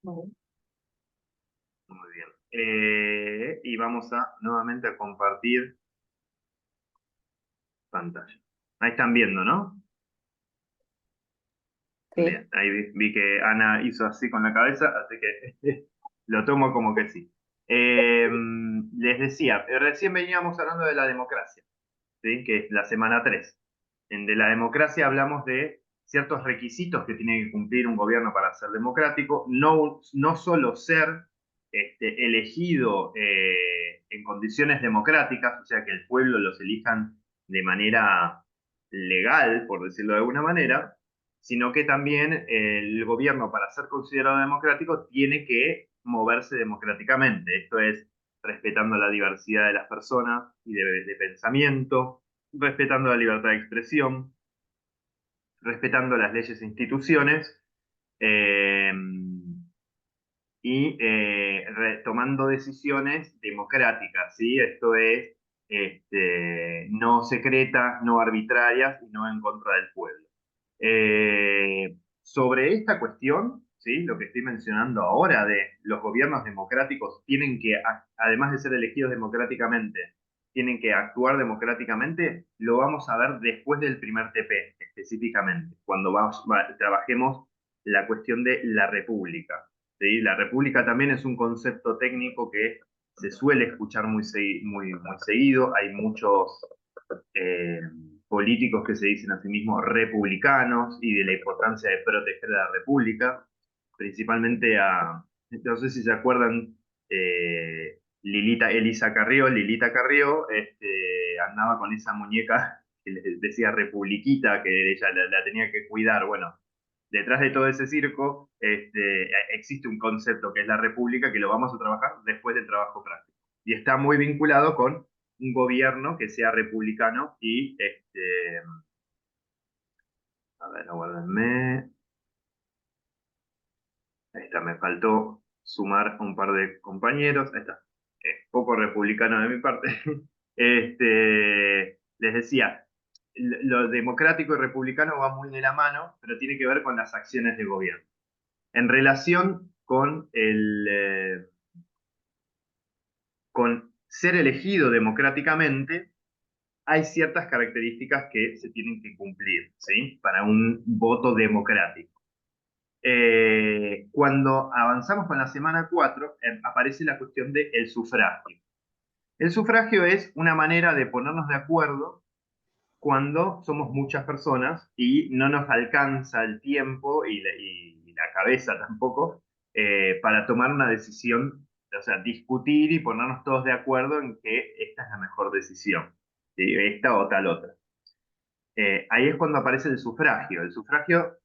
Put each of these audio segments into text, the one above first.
Bueno, Muy bien. Y vamos a nuevamente a compartir pantalla. Ahí están viendo, ¿no? sí, Bien, ahí vi que Ana hizo así con la cabeza, así que lo tomo como que sí. Les decía, recién veníamos hablando de la democracia, ¿sí? Que es la semana 3. De la democracia hablamos de ciertos requisitos que tiene que cumplir un gobierno para ser democrático, no solo ser elegido en condiciones democráticas, o sea, que el pueblo los elijan de manera legal, por decirlo de alguna manera, sino que también el gobierno, para ser considerado democrático, tiene que moverse democráticamente. Esto es respetando la diversidad de las personas y de pensamiento, respetando la libertad de expresión, respetando las leyes e instituciones eh, y tomando decisiones democráticas, ¿sí? Esto es no secretas, no arbitrarias y no en contra del pueblo. Sobre esta cuestión, ¿sí? Lo que estoy mencionando ahora de los gobiernos democráticos tienen que, además de ser elegidos democráticamente, tienen que actuar democráticamente, lo vamos a ver después del primer TP, específicamente, cuando trabajemos la cuestión de la república. ¿Sí? La república también es un concepto técnico que se suele escuchar muy seguido. Hay muchos eh, políticos que se dicen a sí mismos republicanos y de la importancia de proteger a la república, principalmente no sé si se acuerdan, Lilita Carrió, andaba con esa muñeca que le decía Republiquita, que ella la tenía que cuidar. Bueno, detrás de todo ese circo existe un concepto que es la república, que lo vamos a trabajar después del trabajo práctico. Y está muy vinculado con un gobierno que sea republicano y, a ver, aguárdenme, ahí está, me faltó sumar un par de compañeros, ahí está, poco republicano de mi parte. Les decía, lo democrático y republicano va muy de la mano, pero tiene que ver con las acciones de gobierno. En relación con ser elegido democráticamente, hay ciertas características que se tienen que cumplir, ¿sí? Para un voto democrático. Cuando avanzamos con la semana 4, aparece la cuestión del sufragio. El sufragio es una manera de ponernos de acuerdo cuando somos muchas personas y no nos alcanza el tiempo y la cabeza tampoco para tomar una decisión, o sea, discutir y ponernos todos de acuerdo en que esta es la mejor decisión, ¿sí? Esta o tal otra. Ahí es cuando aparece el sufragio. El sufragio,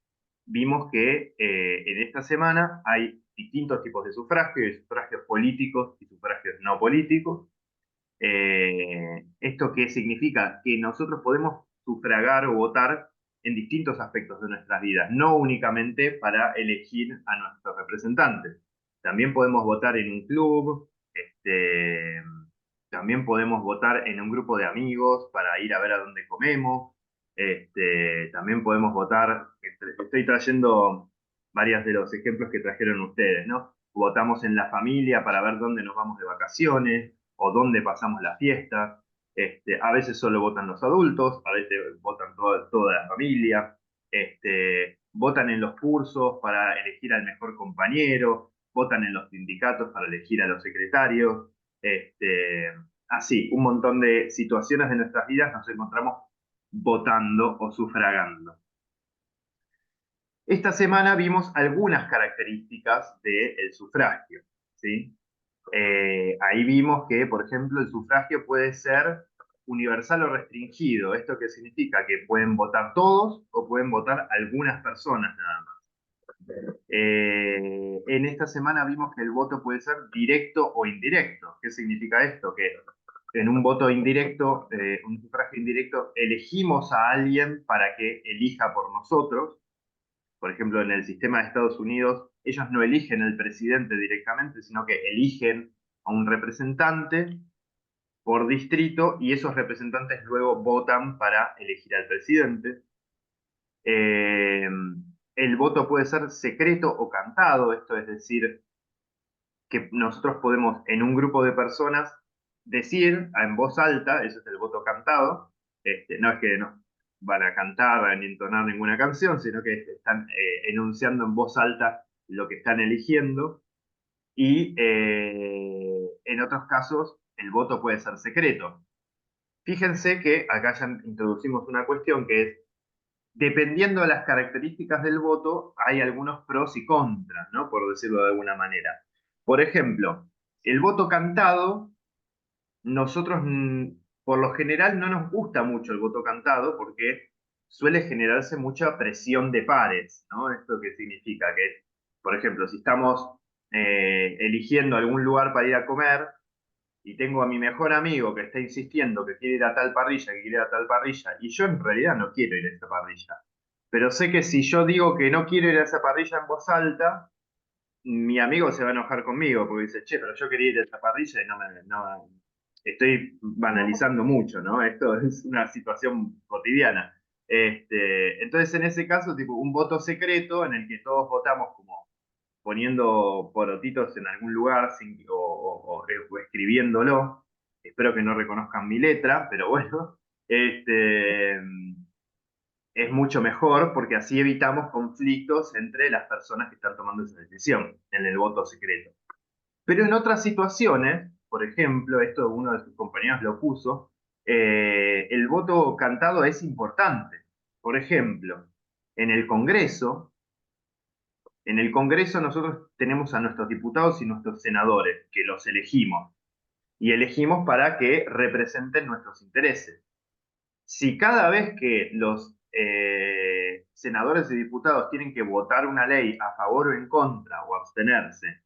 vimos que en esta semana hay distintos tipos de sufragio, hay sufragios políticos y sufragios no políticos. ¿Esto qué significa? Que nosotros podemos sufragar o votar en distintos aspectos de nuestras vidas, no únicamente para elegir a nuestros representantes. También podemos votar en un club, también podemos votar en un grupo de amigos para ir a ver a dónde comemos. También podemos votar, estoy trayendo varios de los ejemplos que trajeron ustedes, ¿no? Votamos en la familia para ver dónde nos vamos de vacaciones o dónde pasamos la fiesta. A veces solo votan los adultos, a veces votan toda la familia. Votan en los cursos para elegir al mejor compañero, votan en los sindicatos para elegir a los secretarios. Así, un montón de situaciones de nuestras vidas nos encontramos votando o sufragando. Esta semana vimos algunas características del sufragio, ¿sí? Ahí vimos que, por ejemplo, el sufragio puede ser universal o restringido. ¿Esto qué significa? Que pueden votar todos o pueden votar algunas personas nada más. En esta semana vimos que el voto puede ser directo o indirecto. ¿Qué significa esto? Que en un voto indirecto, un sufragio indirecto, elegimos a alguien para que elija por nosotros. Por ejemplo, en el sistema de Estados Unidos, ellos no eligen el presidente directamente, sino que eligen a un representante por distrito y esos representantes luego votan para elegir al presidente. Eh, el voto puede ser secreto o cantado, esto es decir, que nosotros podemos en un grupo de personas decir en voz alta, eso es el voto cantado, no es que no van a cantar ni entonar ninguna canción, sino que están enunciando en voz alta lo que están eligiendo, y en otros casos el voto puede ser secreto. Fíjense que acá ya introducimos una cuestión que es, dependiendo de las características del voto, hay algunos pros y contras, ¿no? Por decirlo de alguna manera. Por ejemplo, el voto cantado, nosotros por lo general no nos gusta mucho el voto cantado porque suele generarse mucha presión de pares, ¿no? ¿Esto qué significa? Que, por ejemplo, si estamos eligiendo algún lugar para ir a comer, y tengo a mi mejor amigo que está insistiendo que quiere ir a tal parrilla, que quiere ir a tal parrilla, y yo en realidad no quiero ir a esa parrilla. Pero sé que si yo digo que no quiero ir a esa parrilla en voz alta, mi amigo se va a enojar conmigo, porque dice, che, pero yo quería ir a esa parrilla y no, estoy banalizando mucho, ¿no? Esto es una situación cotidiana. Entonces, en ese caso, tipo, un voto secreto en el que todos votamos como poniendo porotitos en algún lugar o escribiéndolo. Espero que no reconozcan mi letra, pero bueno, es mucho mejor porque así evitamos conflictos entre las personas que están tomando esa decisión en el voto secreto. Pero en otras situaciones, por ejemplo, esto uno de sus compañeros lo puso, el voto cantado es importante. Por ejemplo, en el Congreso, en el Congreso nosotros tenemos a nuestros diputados y nuestros senadores, que los elegimos, y elegimos para que representen nuestros intereses. Si cada vez que los senadores y diputados tienen que votar una ley a favor o en contra o abstenerse,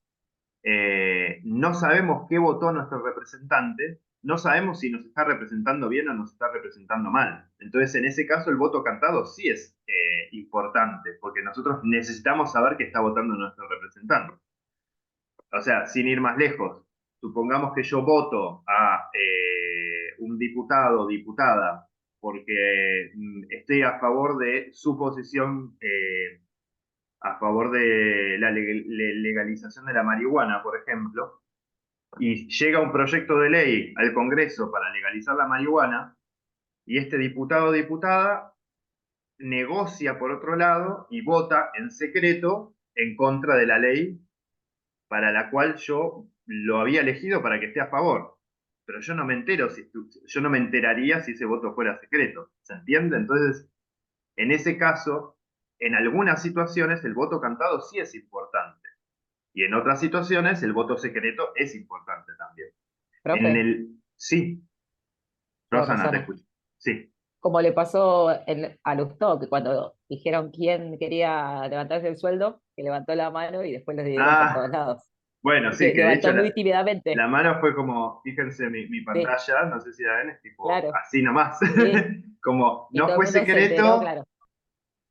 no sabemos qué votó nuestro representante, no sabemos si nos está representando bien o nos está representando mal. Entonces, en ese caso, el voto cantado sí es importante, porque nosotros necesitamos saber qué está votando nuestro representante. O sea, sin ir más lejos, supongamos que yo voto a un diputado o diputada porque estoy a favor de su posición, a favor de la legalización de la marihuana, por ejemplo, y llega un proyecto de ley al Congreso para legalizar la marihuana, y este diputado o diputada negocia por otro lado y vota en secreto en contra de la ley para la cual yo lo había elegido para que esté a favor. Pero yo no me entero yo no me enteraría si ese voto fuera secreto. ¿Se entiende? Entonces, en ese caso, en algunas situaciones el voto cantado sí es importante. Y en otras situaciones el voto secreto es importante también. En Profe, el... Sí, no, Rosana, te Rosana. escucho. Sí. Como le pasó a Lustó, que cuando dijeron quién quería levantarse el sueldo, que levantó la mano y después los dieron por todos Ah, lados. bueno, Y sí, que que de hecho levantó muy tímidamente. la mano fue como, fíjense mi Sí, pantalla, no sé si la ven, es tipo claro, así nomás. sí. Como Y no todo el fue mundo se enteró, secreto, claro,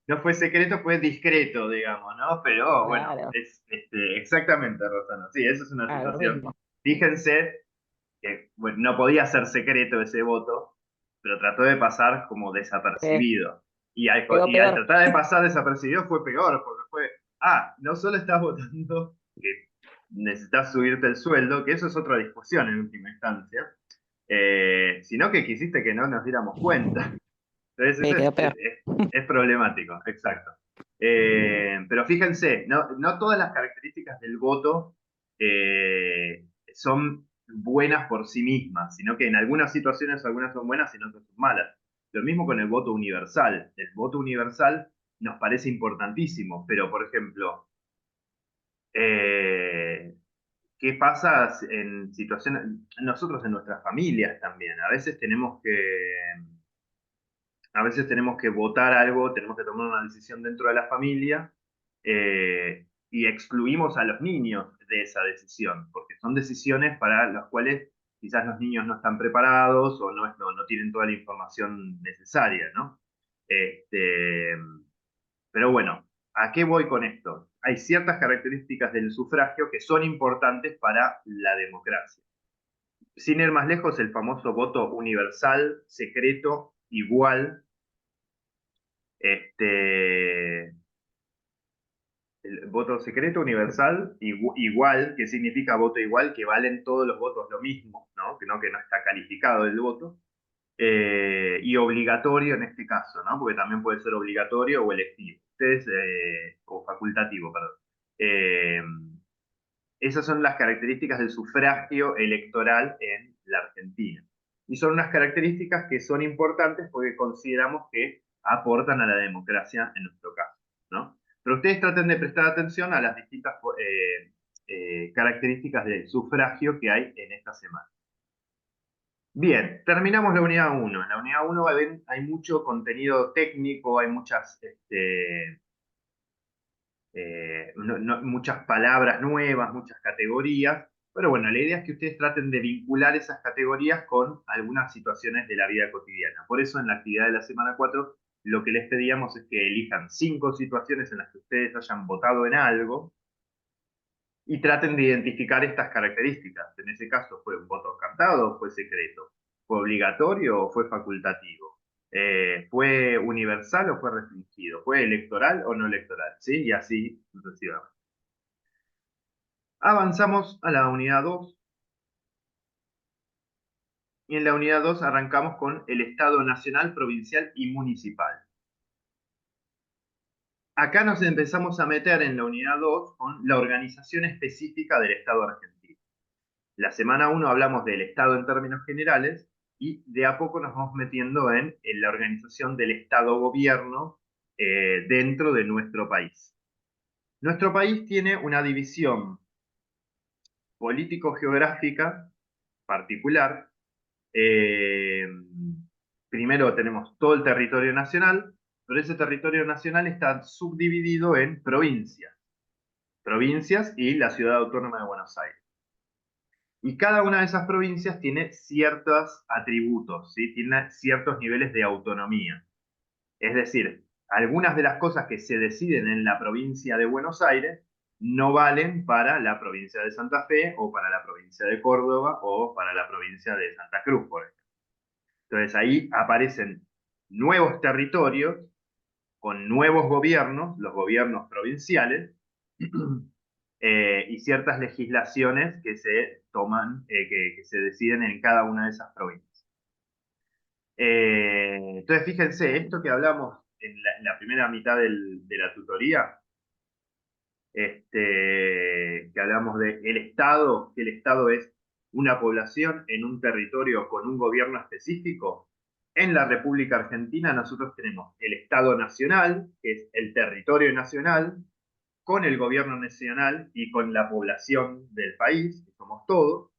no fue secreto, fue discreto, digamos, ¿no? Pero bueno, claro, es exactamente, Rosana. Sí, eso es una claro, lo situación. mismo. Fíjense que bueno, no podía ser secreto ese voto, pero trató de pasar como desapercibido. Quedó Y al peor. tratar de pasar desapercibido fue peor, porque fue, no solo estás votando que necesitas subirte el sueldo, que eso es otra discusión en última instancia, sino que quisiste que no nos diéramos cuenta. Entonces Sí, eso quedó peor. es problemático, exacto. Pero fíjense, no todas las características del voto son buenas por sí mismas, sino que en algunas situaciones algunas son buenas y en otras son malas. Lo mismo con el voto universal. El voto universal nos parece importantísimo, pero por ejemplo, eh, ¿qué pasa en situaciones, nosotros en nuestras familias también? A veces tenemos que votar algo, tenemos que tomar una decisión dentro de la familia, y excluimos a los niños de esa decisión, porque son decisiones para las cuales quizás los niños no están preparados o no tienen toda la información necesaria, ¿no? Este, pero bueno, ¿a qué voy con esto? Hay ciertas características del sufragio que son importantes para la democracia. Sin ir más lejos, el famoso voto universal, secreto, igual, este, el voto secreto universal, igual, que significa voto igual, que valen todos los votos lo mismo, ¿no? Que no está calificado el voto. Y obligatorio en este caso, ¿no? Porque también puede ser obligatorio o electivo. Ustedes, o facultativo, perdón. Eh, Esas son las características del sufragio electoral en la Argentina. Y son unas características que son importantes porque consideramos que aportan a la democracia en nuestro caso, ¿no? Pero ustedes traten de prestar atención a las distintas características del sufragio que hay en esta semana. Bien, terminamos la unidad 1. En la unidad 1 hay mucho contenido técnico, hay muchas muchas palabras nuevas, muchas categorías, pero bueno, la idea es que ustedes traten de vincular esas categorías con algunas situaciones de la vida cotidiana. Por eso en la actividad de la semana 4 lo que les pedíamos es que elijan 5 situaciones en las que ustedes hayan votado en algo y traten de identificar estas características. En ese caso, ¿fue un voto cartado o fue secreto? ¿Fue obligatorio o fue facultativo? ¿Fue universal o fue restringido? ¿Fue electoral o no electoral? ¿Sí? Y así sucesivamente. Avanzamos a la unidad 2. Y en la unidad 2 arrancamos con el Estado nacional, provincial y municipal. Acá nos empezamos a meter en la unidad 2 con la organización específica del Estado argentino. La semana 1 hablamos del Estado en términos generales y de a poco nos vamos metiendo en la organización del Estado-gobierno dentro de nuestro país. Nuestro país tiene una división político-geográfica particular. Eh, Primero tenemos todo el territorio nacional, pero ese territorio nacional está subdividido en provincias y la Ciudad Autónoma de Buenos Aires. Y cada una de esas provincias tiene ciertos atributos, ¿sí? Tiene ciertos niveles de autonomía. Es decir, algunas de las cosas que se deciden en la provincia de Buenos Aires no valen para la provincia de Santa Fe o para la provincia de Córdoba o para la provincia de Santa Cruz, por ejemplo. Entonces ahí aparecen nuevos territorios con nuevos gobiernos, los gobiernos provinciales, y ciertas legislaciones que se toman, que se deciden en cada una de esas provincias. Entonces, fíjense, esto que hablamos en la primera mitad de la tutoría, que hablamos de el Estado, que el Estado es una población en un territorio con un gobierno específico. En la República Argentina nosotros tenemos el Estado Nacional, que es el territorio nacional, con el gobierno nacional y con la población del país, que somos todos.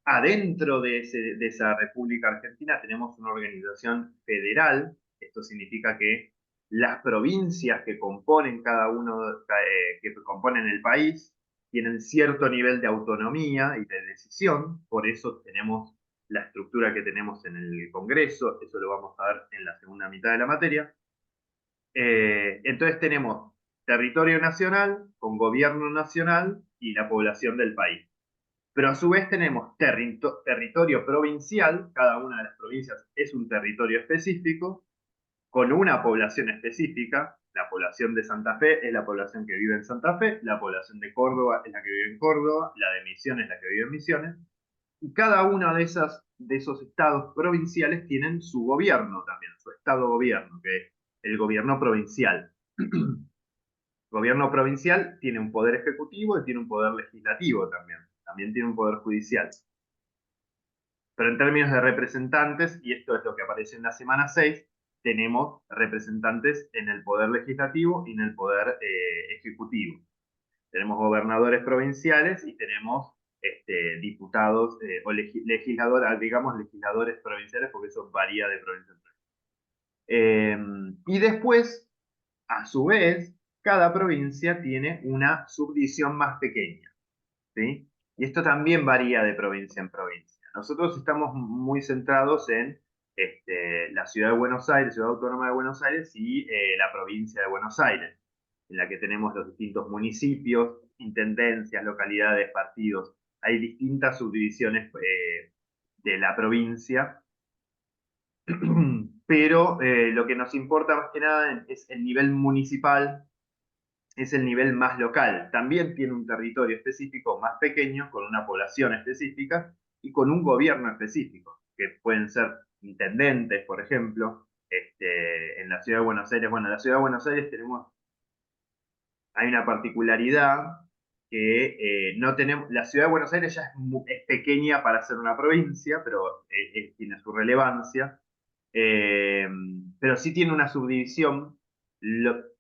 Adentro de esa República Argentina tenemos una organización federal. Esto significa que las provincias que componen cada uno, que componen el país, tienen cierto nivel de autonomía y de decisión. Por eso tenemos la estructura que tenemos en el Congreso. Eso lo vamos a ver en la segunda mitad de la materia. Entonces tenemos territorio nacional con gobierno nacional y la población del país. Pero a su vez tenemos territorio provincial, cada una de las provincias es un territorio específico, con una población específica. La población de Santa Fe es la población que vive en Santa Fe, la población de Córdoba es la que vive en Córdoba, la de Misiones es la que vive en Misiones, y cada uno de esos estados provinciales tienen su gobierno también, su estado-gobierno, que es el gobierno provincial. El gobierno provincial tiene un poder ejecutivo y tiene un poder legislativo también. También tiene un poder judicial. Pero en términos de representantes, y esto es lo que aparece en la semana 6, tenemos representantes en el poder legislativo y en el poder ejecutivo. Tenemos gobernadores provinciales y tenemos diputados o legisladores, digamos legisladores provinciales, porque eso varía de provincia en provincia. Y después, a su vez, cada provincia tiene una subdivisión más pequeña, ¿sí? Y esto también varía de provincia en provincia. Nosotros estamos muy centrados en la ciudad de Buenos Aires, Ciudad Autónoma de Buenos Aires y la provincia de Buenos Aires, en la que tenemos los distintos municipios, intendencias, localidades, partidos. Hay distintas subdivisiones de la provincia, pero lo que nos importa más que nada es el nivel municipal, es el nivel más local. También tiene un territorio específico más pequeño, con una población específica y con un gobierno específico, que pueden ser intendentes, por ejemplo, en la ciudad de Buenos Aires. Bueno, en la ciudad de Buenos Aires hay una particularidad que no tenemos, la ciudad de Buenos Aires ya es pequeña para ser una provincia, pero tiene su relevancia. Eh, pero sí tiene una subdivisión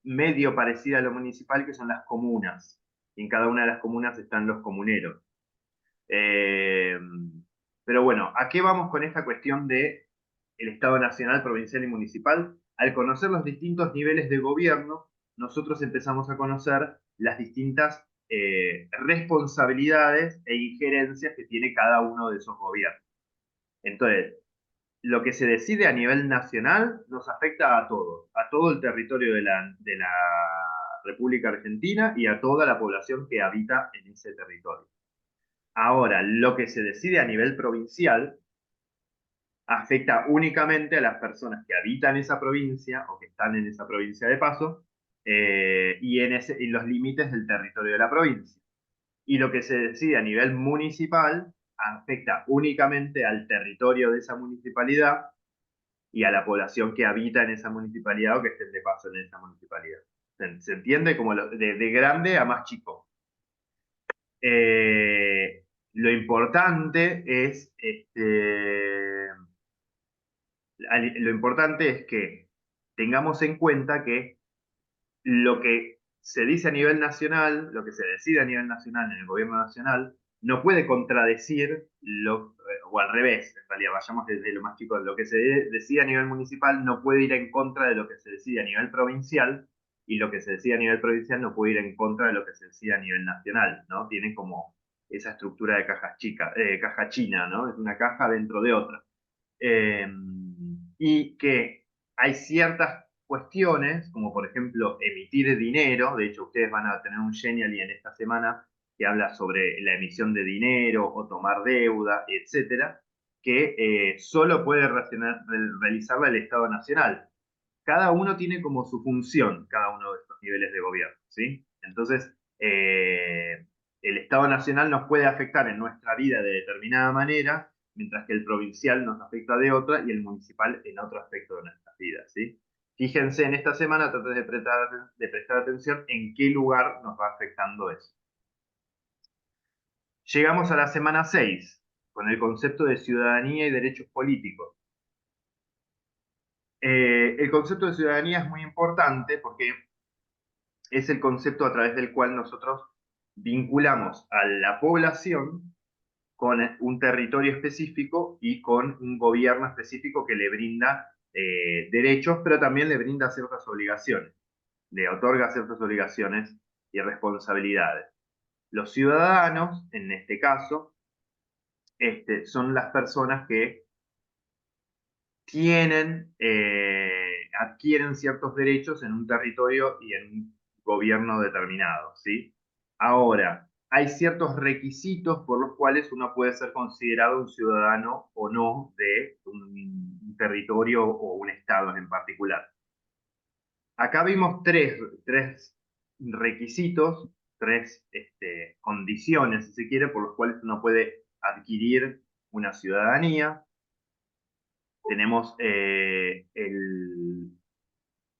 medio parecida a lo municipal, que son las comunas. Y en cada una de las comunas están los comuneros. Eh, pero bueno, ¿a qué vamos con esta cuestión de el Estado nacional, provincial y municipal? Al conocer los distintos niveles de gobierno, nosotros empezamos a conocer las distintas responsabilidades e injerencias que tiene cada uno de esos gobiernos. Entonces, lo que se decide a nivel nacional nos afecta a todos, a todo el territorio de la República Argentina y a toda la población que habita en ese territorio. Ahora, lo que se decide a nivel provincial afecta únicamente a las personas que habitan esa provincia o que están en esa provincia de paso y los límites del territorio de la provincia. Y lo que se decide a nivel municipal afecta únicamente al territorio de esa municipalidad y a la población que habita en esa municipalidad o que estén de paso en esa municipalidad. ¿Se entiende? Como de grande a más chico. Lo importante es lo importante es que tengamos en cuenta que lo que se dice a nivel nacional, lo que se decide a nivel nacional en el gobierno nacional, no puede contradecir o al revés, en realidad, vayamos desde lo más chico, lo que se decide a nivel municipal no puede ir en contra de lo que se decide a nivel provincial, y lo que se decide a nivel provincial no puede ir en contra de lo que se decide a nivel nacional, ¿no? Tienen como esa estructura de caja china, ¿no? Es una caja dentro de otra. Eh, y que hay ciertas cuestiones, como por ejemplo emitir dinero. De hecho ustedes van a tener un Genially en esta semana que habla sobre la emisión de dinero o tomar deuda, etcétera, que solo puede realizarla el Estado Nacional. Cada uno tiene como su función, cada uno de estos niveles de gobierno, ¿sí? Entonces, el Estado Nacional nos puede afectar en nuestra vida de determinada manera, mientras que el provincial nos afecta de otra y el municipal en otro aspecto de nuestras vidas, ¿sí? Fíjense, en esta semana traten de prestar atención en qué lugar nos va afectando eso. Llegamos a la semana 6 con el concepto de ciudadanía y derechos políticos. El concepto de ciudadanía es muy importante porque es el concepto a través del cual nosotros vinculamos a la población con un territorio específico y con un gobierno específico que le brinda derechos, pero también le brinda ciertas obligaciones, le otorga ciertas obligaciones y responsabilidades. Los ciudadanos, en este caso, son las personas que adquieren ciertos derechos en un territorio y en un gobierno determinado, ¿sí? Ahora, hay ciertos requisitos por los cuales uno puede ser considerado un ciudadano o no de un territorio o un estado en particular. Acá vimos tres requisitos, tres condiciones, si se quiere, por los cuales uno puede adquirir una ciudadanía. Tenemos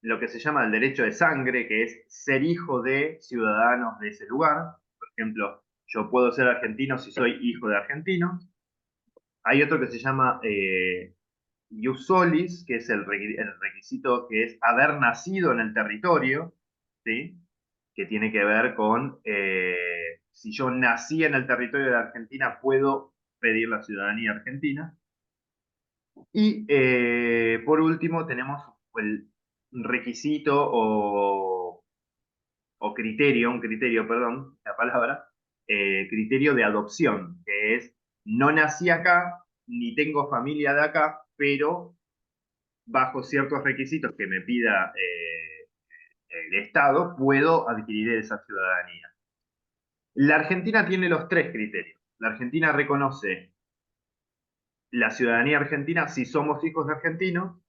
lo que se llama el derecho de sangre, que es ser hijo de ciudadanos de ese lugar. Por ejemplo, yo puedo ser argentino si soy hijo de argentinos. Hay otro que se llama ius solis, que es el requisito que es haber nacido en el territorio, ¿sí? Que tiene que ver con si yo nací en el territorio de la Argentina, puedo pedir la ciudadanía argentina. Y por último tenemos el requisito o criterio, un criterio, perdón, la palabra, criterio de adopción, que es no nací acá, ni tengo familia de acá, pero bajo ciertos requisitos que me pida el Estado, puedo adquirir esa ciudadanía. La Argentina tiene los tres criterios. La Argentina reconoce la ciudadanía argentina si somos hijos de argentinos,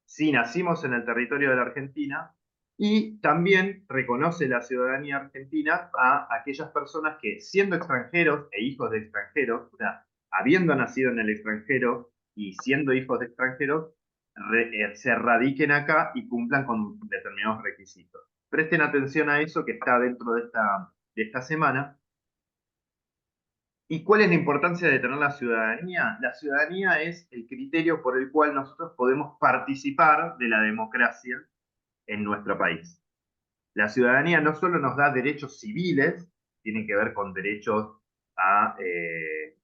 si nacimos en el territorio de la Argentina Y también reconoce la ciudadanía argentina a aquellas personas que, siendo extranjeros e hijos de extranjeros, o sea, habiendo nacido en el extranjero y siendo hijos de extranjeros, se radiquen acá y cumplan con determinados requisitos. Presten atención a eso que está dentro de esta semana. ¿Y cuál es la importancia de tener la ciudadanía? La ciudadanía es el criterio por el cual nosotros podemos participar de la democracia en nuestro país. La ciudadanía no solo nos da derechos civiles, tiene que ver con derechos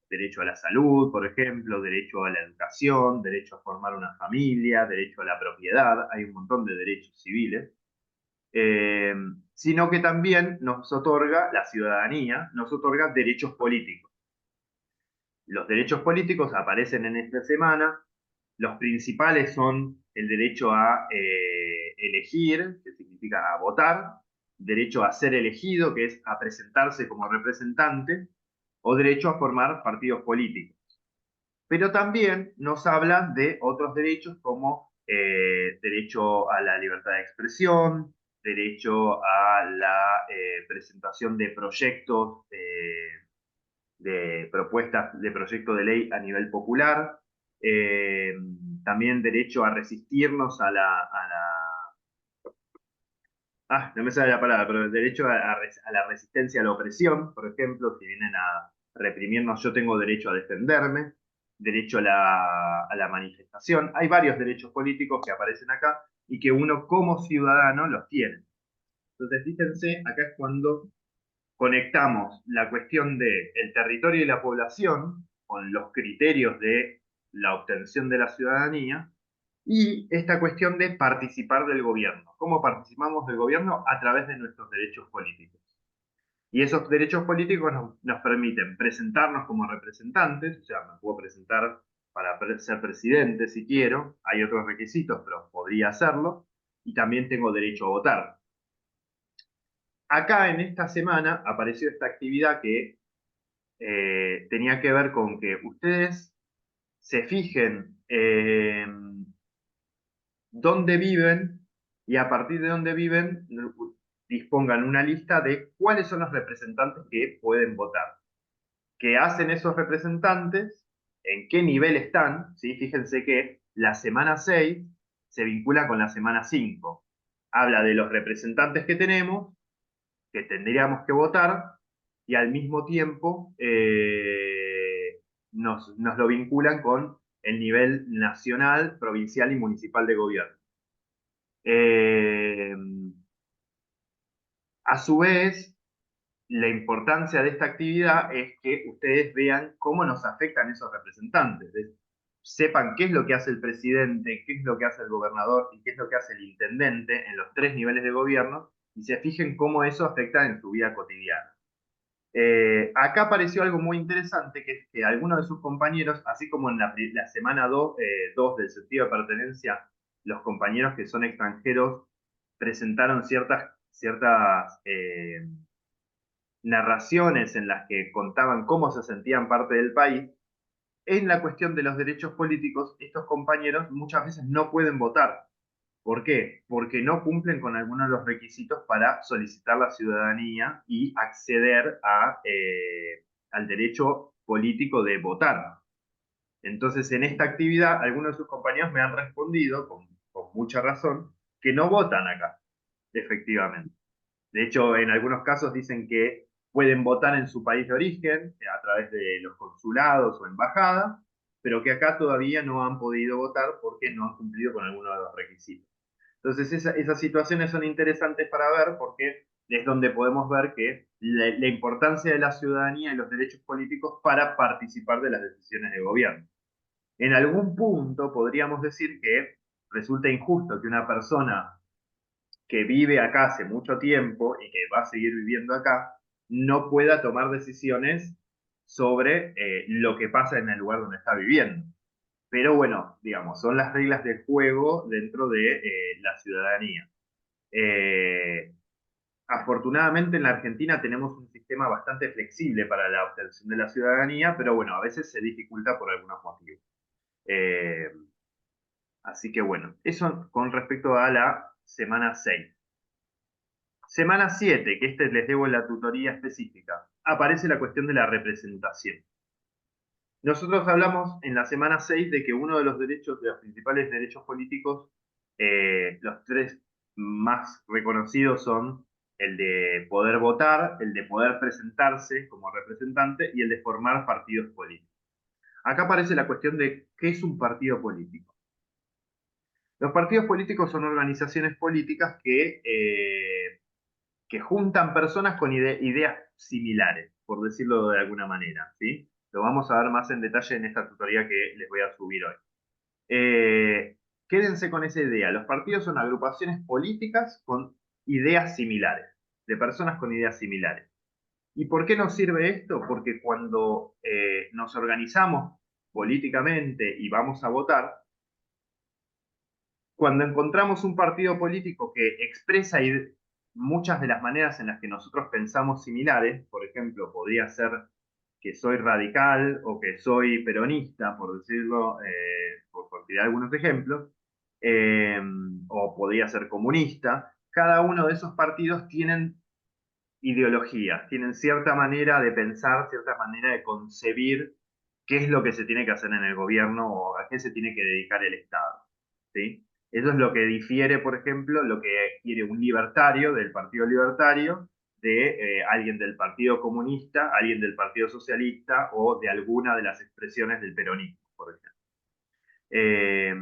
derecho a la salud, por ejemplo, derecho a la educación, derecho a formar una familia, derecho a la propiedad, hay un montón de derechos civiles, eh, sino que también nos otorga, la ciudadanía, nos otorga derechos políticos. Los derechos políticos aparecen en esta semana. Los principales son el derecho a elegir, que significa a votar, derecho a ser elegido, que es a presentarse como representante, o derecho a formar partidos políticos. Pero también nos hablan de otros derechos como derecho a la libertad de expresión, derecho a la presentación de proyectos de propuestas de proyecto de ley a nivel popular, eh, también derecho a resistirnos no me sale la palabra, pero el derecho a la resistencia a la opresión, por ejemplo, si vienen a reprimirnos, yo tengo derecho a defenderme, derecho a la manifestación. Hay varios derechos políticos que aparecen acá y que uno como ciudadano los tiene. Entonces, fíjense, acá es cuando conectamos la cuestión del territorio y la población con los criterios de la obtención de la ciudadanía y esta cuestión de participar del gobierno. ¿Cómo participamos del gobierno? A través de nuestros derechos políticos. Y esos derechos políticos nos permiten presentarnos como representantes, o sea, me puedo presentar para ser presidente si quiero, hay otros requisitos, pero podría hacerlo, y también tengo derecho a votar. Acá en esta semana apareció esta actividad que tenía que ver con que ustedes se fijen dónde viven y a partir de dónde viven dispongan una lista de cuáles son los representantes que pueden votar. ¿Qué hacen esos representantes? ¿En qué nivel están? ¿Sí? Fíjense que la semana 6 se vincula con la semana 5. Habla de los representantes que tenemos, que tendríamos que votar, y al mismo tiempo nos lo vinculan con el nivel nacional, provincial y municipal de gobierno. Eh, a su vez, la importancia de esta actividad es que ustedes vean cómo nos afectan esos representantes. Sepan qué es lo que hace el presidente, qué es lo que hace el gobernador y qué es lo que hace el intendente en los tres niveles de gobierno y se fijen cómo eso afecta en su vida cotidiana. Acá apareció algo muy interesante, que es que algunos de sus compañeros, así como en la semana 2 del sentido de pertenencia, los compañeros que son extranjeros presentaron ciertas narraciones en las que contaban cómo se sentían parte del país, en la cuestión de los derechos políticos, estos compañeros muchas veces no pueden votar. ¿Por qué? Porque no cumplen con algunos de los requisitos para solicitar la ciudadanía y acceder al derecho político de votar. Entonces, en esta actividad, algunos de sus compañeros me han respondido, con mucha razón, que no votan acá, efectivamente. De hecho, en algunos casos dicen que pueden votar en su país de origen, a través de los consulados o embajadas, pero que acá todavía no han podido votar porque no han cumplido con alguno de los requisitos. Entonces, esas situaciones son interesantes para ver porque es donde podemos ver que la importancia de la ciudadanía y los derechos políticos para participar de las decisiones de gobierno. En algún punto podríamos decir que resulta injusto que una persona que vive acá hace mucho tiempo y que va a seguir viviendo acá, no pueda tomar decisiones sobre lo que pasa en el lugar donde está viviendo. Pero bueno, digamos, son las reglas del juego dentro de la ciudadanía. Eh, Afortunadamente en la Argentina tenemos un sistema bastante flexible para la obtención de la ciudadanía, pero bueno, a veces se dificulta por algunos motivos. Eh, Así que bueno, eso con respecto a la semana 6. Semana 7, que les debo la tutoría específica, aparece la cuestión de la representación. Nosotros hablamos en la semana 6 de que uno de los derechos, de los principales derechos políticos, los tres más reconocidos son el de poder votar, el de poder presentarse como representante y el de formar partidos políticos. Acá aparece la cuestión de qué es un partido político. Los partidos políticos son organizaciones políticas que juntan personas con ideas similares, por decirlo de alguna manera, ¿sí? Lo vamos a ver más en detalle en esta tutoría que les voy a subir hoy. Quédense con esa idea. Los partidos son agrupaciones políticas con ideas similares, de personas con ideas similares. ¿Y por qué nos sirve esto? Porque cuando nos organizamos políticamente y vamos a votar, cuando encontramos un partido político que expresa muchas de las maneras en las que nosotros pensamos similares, por ejemplo, podría ser que soy radical o que soy peronista, por decirlo, por tirar algunos ejemplos, eh, o podría ser comunista, cada uno de esos partidos tienen ideologías, tienen cierta manera de pensar, cierta manera de concebir qué es lo que se tiene que hacer en el gobierno o a qué se tiene que dedicar el Estado. ¿Sí? Eso es lo que difiere, por ejemplo, lo que quiere un libertario del Partido Libertario de alguien del Partido Comunista, alguien del Partido Socialista o de alguna de las expresiones del peronismo, por ejemplo. Eh,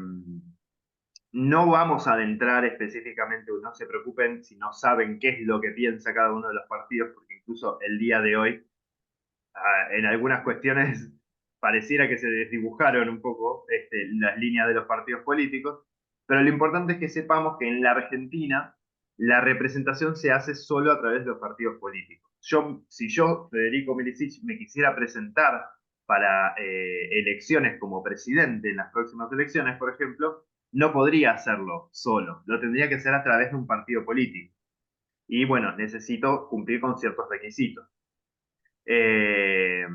no vamos a adentrar específicamente, no se preocupen si no saben qué es lo que piensa cada uno de los partidos, porque incluso el día de hoy, en algunas cuestiones, pareciera que se desdibujaron un poco las líneas de los partidos políticos, pero lo importante es que sepamos que en la Argentina la representación se hace solo a través de los partidos políticos. Si yo, Federico Milicic, me quisiera presentar para elecciones como presidente en las próximas elecciones, por ejemplo, no podría hacerlo solo, lo tendría que hacer a través de un partido político. Y bueno, necesito cumplir con ciertos requisitos. Eh,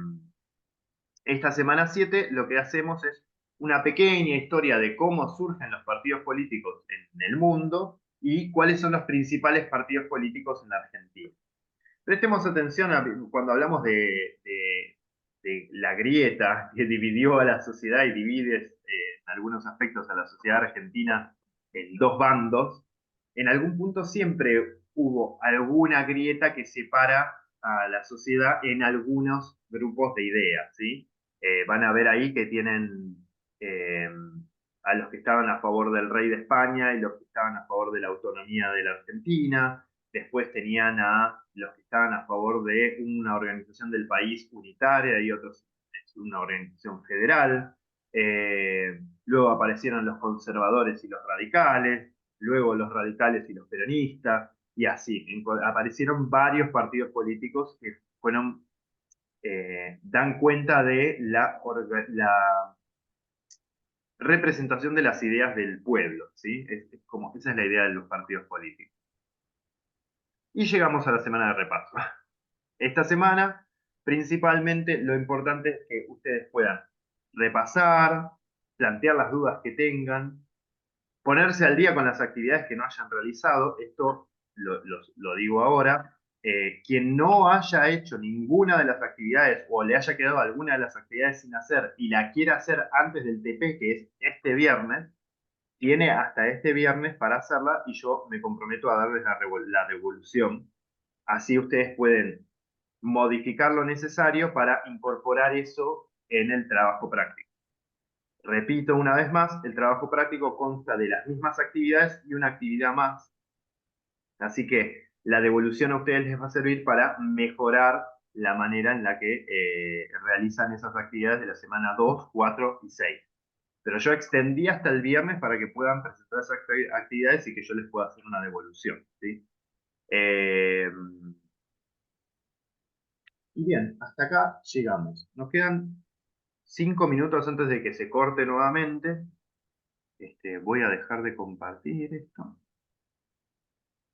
esta semana 7 lo que hacemos es una pequeña historia de cómo surgen los partidos políticos en el mundo y cuáles son los principales partidos políticos en la Argentina. Prestemos atención cuando hablamos de la grieta que dividió a la sociedad y divide en algunos aspectos a la sociedad argentina en dos bandos. En algún punto siempre hubo alguna grieta que separa a la sociedad en algunos grupos de ideas, ¿sí? Van a ver ahí que tienen eh, a los que estaban a favor del rey de España y los que estaban a favor de la autonomía de la Argentina. Después tenían a los que estaban a favor de una organización del país unitaria y otros una organización federal. Luego aparecieron los conservadores y los radicales, luego los radicales y los peronistas, y así. Aparecieron varios partidos políticos que fueron, dan cuenta de la representación de las ideas del pueblo, ¿sí? Como, esa es la idea de los partidos políticos. Y llegamos a la semana de repaso. Esta semana, principalmente, lo importante es que ustedes puedan repasar, plantear las dudas que tengan, ponerse al día con las actividades que no hayan realizado. Esto lo digo ahora. Quien no haya hecho ninguna de las actividades o le haya quedado alguna de las actividades sin hacer y la quiera hacer antes del TP, que es este viernes, tiene hasta este viernes para hacerla y yo me comprometo a darles la devolución. Así ustedes pueden modificar lo necesario para incorporar eso en el trabajo práctico. Repito una vez más, el trabajo práctico consta de las mismas actividades y una actividad más. Así que la devolución a ustedes les va a servir para mejorar la manera en la que realizan esas actividades de la semana 2, 4 y 6. Pero yo extendí hasta el viernes para que puedan presentar esas actividades y que yo les pueda hacer una devolución, ¿sí? Y bien, hasta acá llegamos. Nos quedan 5 minutos antes de que se corte nuevamente. Voy a dejar de compartir esto.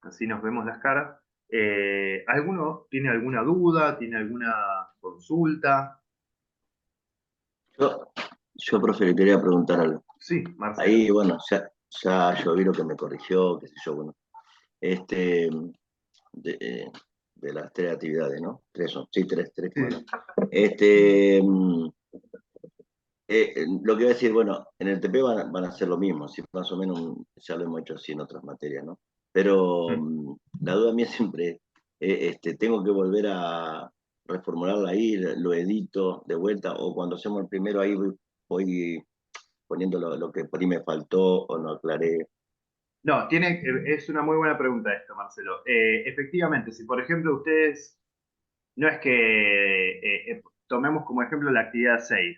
Así nos vemos las caras. ¿Alguno tiene alguna duda? ¿Tiene alguna consulta? Yo, yo, profe, le quería preguntar algo. Sí, Marcelo. Ahí, bueno, ya yo vi lo que me corrigió, qué sé yo, bueno. Este, de las tres actividades, ¿no? Tres son, sí, tres, Sí. bueno. Lo que iba a decir, bueno, en el TP van a hacer lo mismo, sí, más o menos ya lo hemos hecho así en otras materias, ¿no? Pero la duda mía siempre, tengo que volver a reformularla ahí, lo edito de vuelta, o cuando hacemos el primero ahí voy poniendo lo que por ahí me faltó o no aclaré. No, es una muy buena pregunta esto, Marcelo. Efectivamente, si por ejemplo ustedes, no es que tomemos como ejemplo la actividad 6,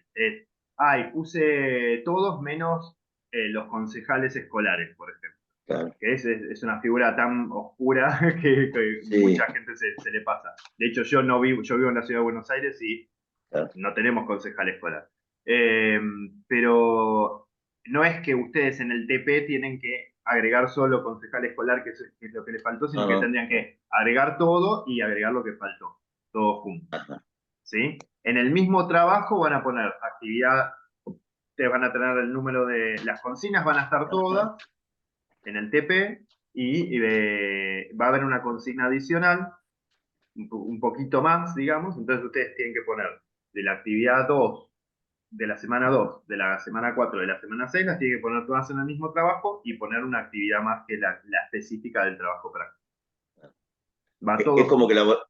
puse todos menos los concejales escolares, por ejemplo, Claro, que es una figura tan oscura que sí, mucha gente se le pasa. De hecho, yo vivo en la ciudad de Buenos Aires y claro. no tenemos concejal escolar. Eh, pero no es que ustedes en el TP tienen que agregar solo concejal escolar, que es lo que les faltó, sino No, que no, tendrían que agregar todo y agregar lo que faltó, todo junto. ajá, ¿Sí? En el mismo trabajo van a poner actividad, ustedes van a tener el número de las consignas, van a estar ajá, todas en el TP y va a haber una consigna adicional un poquito más, digamos, entonces ustedes tienen que poner de la actividad 2 de la semana 2 de la semana 4 de la semana 6 las tienen que poner todas en el mismo trabajo y poner una actividad más que la específica del trabajo práctico. Va Es todo como que junto.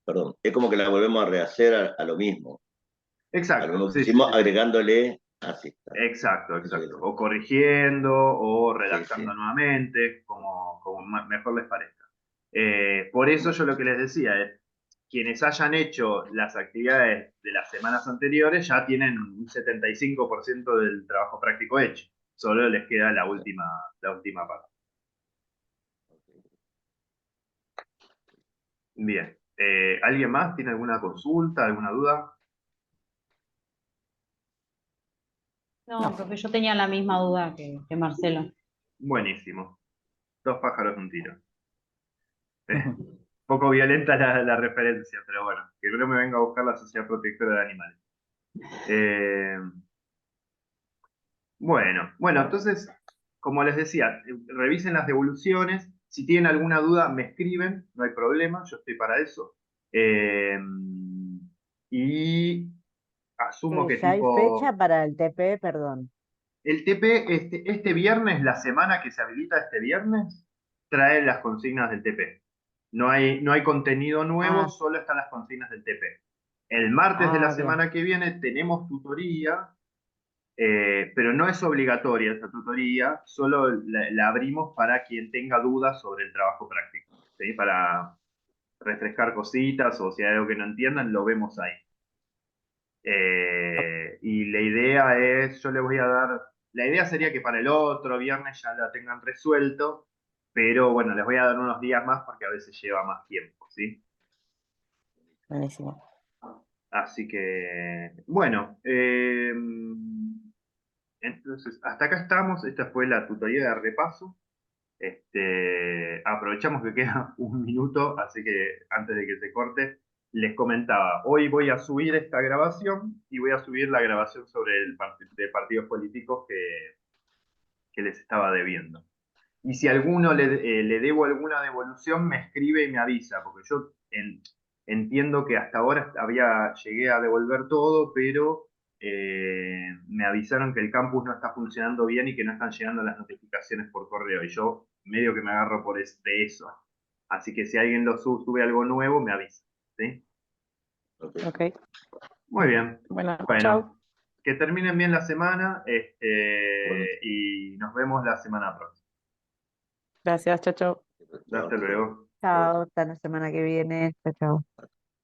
perdón, es como que la volvemos a rehacer a a lo Exacto, mismo que sí, sí, hicimos, sí, sí. agregándole, así está. Exacto, Eso exacto. que- O corrigiendo o sí, redactando sí. nuevamente, como mejor les parezca. Por eso yo lo que les decía es, quienes hayan hecho las actividades de las semanas anteriores ya tienen un 75% del trabajo práctico hecho. Solo les queda la última parte. Bien. ¿Alguien más tiene alguna consulta, alguna duda? No, profe, yo tenía la misma duda que Marcelo. Buenísimo. Dos pájaros de un tiro. Poco violenta la referencia, pero bueno, que no me venga a buscar la Sociedad Protectora de Animales. Eh, bueno, entonces, como les decía, revisen las devoluciones. Si tienen alguna duda, me escriben, no hay problema, yo estoy para eso. Eh, y asumo que Ya hay fecha tipo, para el TP, perdón. el TP, este viernes, la semana que se habilita este viernes, trae las consignas del TP. No hay contenido nuevo, Ah, solo están las consignas del TP. El martes de la bien. semana que viene tenemos tutoría, pero no es obligatoria esa tutoría, solo la abrimos para quien tenga dudas sobre el trabajo práctico, ¿sí? Para refrescar cositas o si hay algo que no entiendan, lo vemos ahí. Y la idea es, yo le voy a dar, la idea sería que para el otro viernes ya la tengan resuelto, pero bueno, les voy a dar unos días más porque a veces lleva más tiempo, ¿sí? Buenísimo. Así que, bueno, entonces hasta acá estamos, esta fue la tutoría de repaso. Aprovechamos que queda un minuto, así que antes de que se corte, les comentaba, hoy voy a subir esta grabación y voy a subir la grabación sobre de partidos políticos que les estaba debiendo. Y si alguno le debo alguna devolución, me escribe y me avisa, porque yo entiendo que hasta ahora llegué a devolver todo, pero me avisaron que el campus no está funcionando bien y que no están llegando las notificaciones por correo. Y yo medio que me agarro de eso. Así que si alguien sube algo nuevo, me avisa. ¿Sí? Ok. Ok. Muy bien. Bueno, Bueno, chao. que terminen bien la semana Bueno, y nos vemos la semana próxima. Gracias, chao, chao. Hasta hasta luego. luego. Chao, hasta la semana que viene. Chao, chao.